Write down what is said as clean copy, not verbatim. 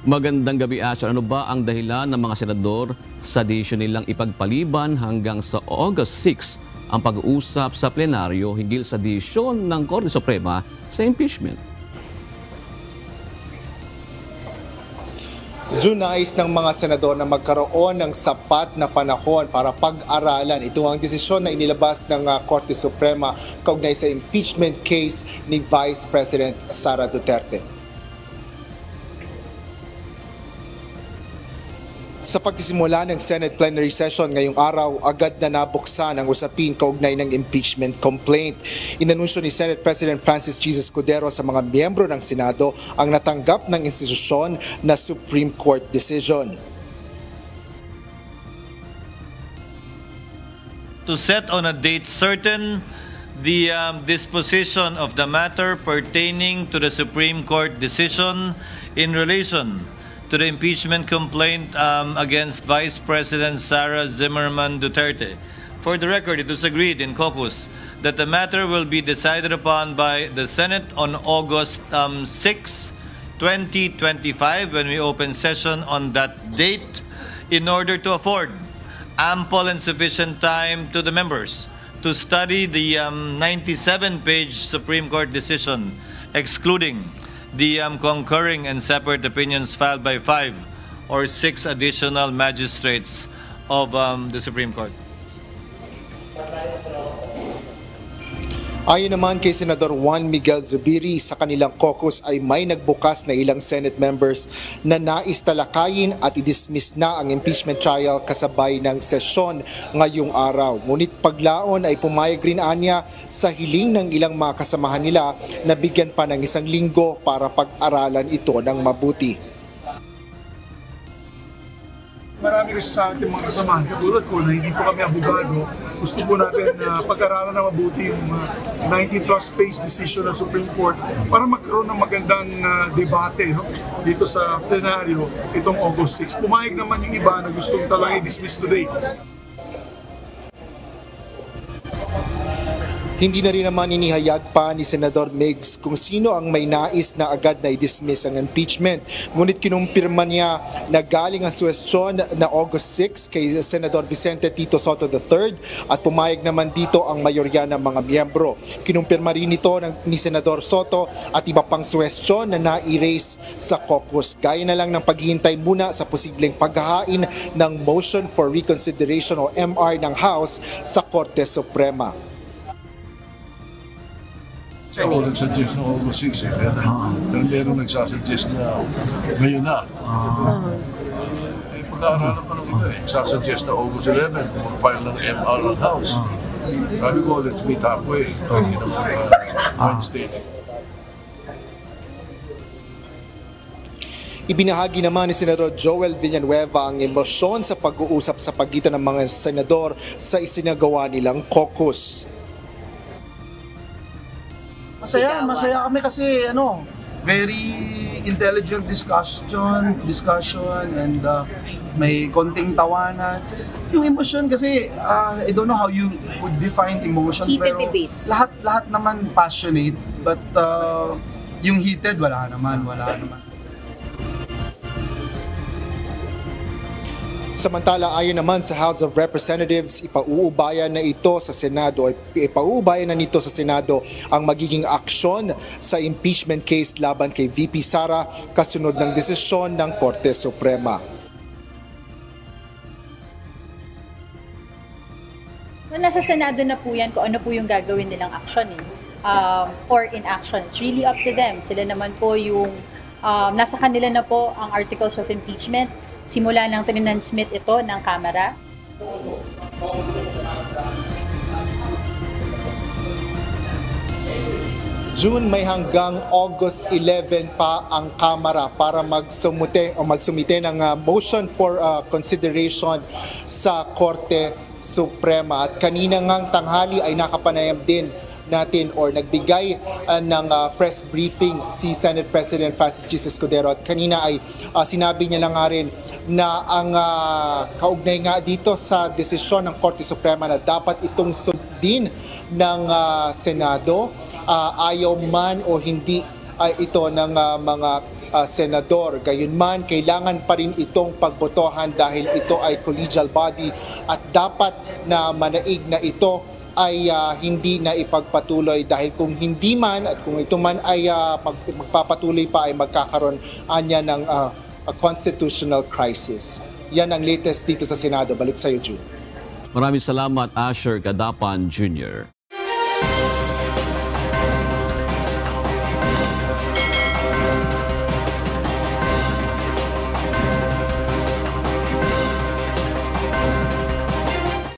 Magandang gabi, Asher. Ano ba ang dahilan ng mga senador sa desisyon nilang ipagpaliban hanggang sa August 6 ang pag-uusap sa plenaryo hinggil sa desisyon ng Korte Suprema sa impeachment? Nais ng mga senador na magkaroon ng sapat na panahon para pag-aralan. Ito ang desisyon na inilabas ng Korte Suprema kaugnay sa impeachment case ni Vice President Sara Duterte. Sa pagsisimula ng Senate plenary session ngayong araw, agad na nabuksan ang usapin kaugnay ng impeachment complaint. Inanunsyo ni Senate President Francis G. Escudero sa mga miyembro ng Senado ang natanggap ng institusyon na Supreme Court decision. To set on a date certain the disposition of the matter pertaining to the Supreme Court decision in relation to the impeachment complaint against Vice President Sara Zimmerman Duterte. For the record, it was agreed in caucus that the matter will be decided upon by the Senate on August 6, 2025 when we open session on that date in order to afford ample and sufficient time to the members to study the 97-page Supreme Court decision, excluding the concurring and separate opinions filed by 5 or 6 additional magistrates of the Supreme Court. Ayon naman kay Senador Juan Miguel Zubiri, sa kanilang caucus ay may nagbukas na ilang Senate members na nais talakayin at i-dismiss na ang impeachment trial kasabay ng sesyon ngayong araw. Ngunit paglaon ay pumayag rin anya sa hiling ng ilang mga kasamahan nila na bigyan pa ng 1 linggo para pag-aralan ito ng mabuti. Marami kasi sa ating mga kasamahan, katulad ko na hindi po kami abogado, gusto po natin na pag-aralan na mabuti yung 90-plus page decision ng Supreme Court para magkaroon ng magandang debate dito sa plenaryo itong August 6. Pumayag naman yung iba na gustong talaga i-dismiss today. Hindi na rin naman inihayag pa ni Senador Migs kung sino ang may nais na agad na i-dismiss ang impeachment. Ngunit kinumpirma niya na galing ang suwestyon na August 6 kay Senador Vicente Tito Soto III at pumayag naman dito ang mayorya ng mga miyembro. Kinumpirma rin ito ni Senador Soto at iba pang suwestyon na na-erase sa caucus. Gaya na lang ng paghihintay muna sa posibleng paghahain ng Motion for Reconsideration o MR ng House sa Korte Suprema. Ako nagsuggest ng August 6 pero meron nagsasuggest na ngayon na. Pag-aaralan pa ng iba nagsasuggest na August 11 kung mag-file ng MR ng House. Sabi ko, let's meet halfway. Wednesday. Ibinahagi naman ni Senador Joel Villanueva ang emosyon sa pag-uusap sa pagitan ng mga senador sa isinagawa nilang caucus. Masaya kami kasi very intelligent discussion and may konting tawanan. Yung emotion kasi I don't know how you would define emotion, heated pero debates. Lahat naman passionate, but yung heated wala naman. Samantala, ayon naman sa House of Representatives, ipauubayan na nito sa Senado ang magiging aksyon sa impeachment case laban kay VP Sara kasunod ng desisyon ng Korte Suprema. Nasa Senado na po yan kung ano po yung gagawin nilang action or inaction. It's really up to them. Sila naman po yung nasa kanila na po ang articles of impeachment. Simula ng tinansmit ito ng Kamara. June may hanggang August 11 pa ang Kamara para magsumite ng motion for consideration sa Korte Suprema. At kanina ngang tanghali ay nakapanayam din natin or nagbigay ng press briefing si Senate President Francis G. Escudero at kanina ay sinabi niya na nga rin na ang kaugnay nga dito sa desisyon ng Korte Suprema na dapat itong sundin ng Senado ayaw man o hindi ito ng mga senador. Gayunman, kailangan pa rin itong pagbotohan dahil ito ay collegial body at dapat na manaig na ito ay hindi na ipagpatuloy dahil kung hindi man at kung ito man ay magpapatuloy pa ay magkakaroon anya ng a constitutional crisis. Yan ang latest dito sa Senado. Balik sa iyo, Jude. Maraming salamat, Asher Gadapan Jr.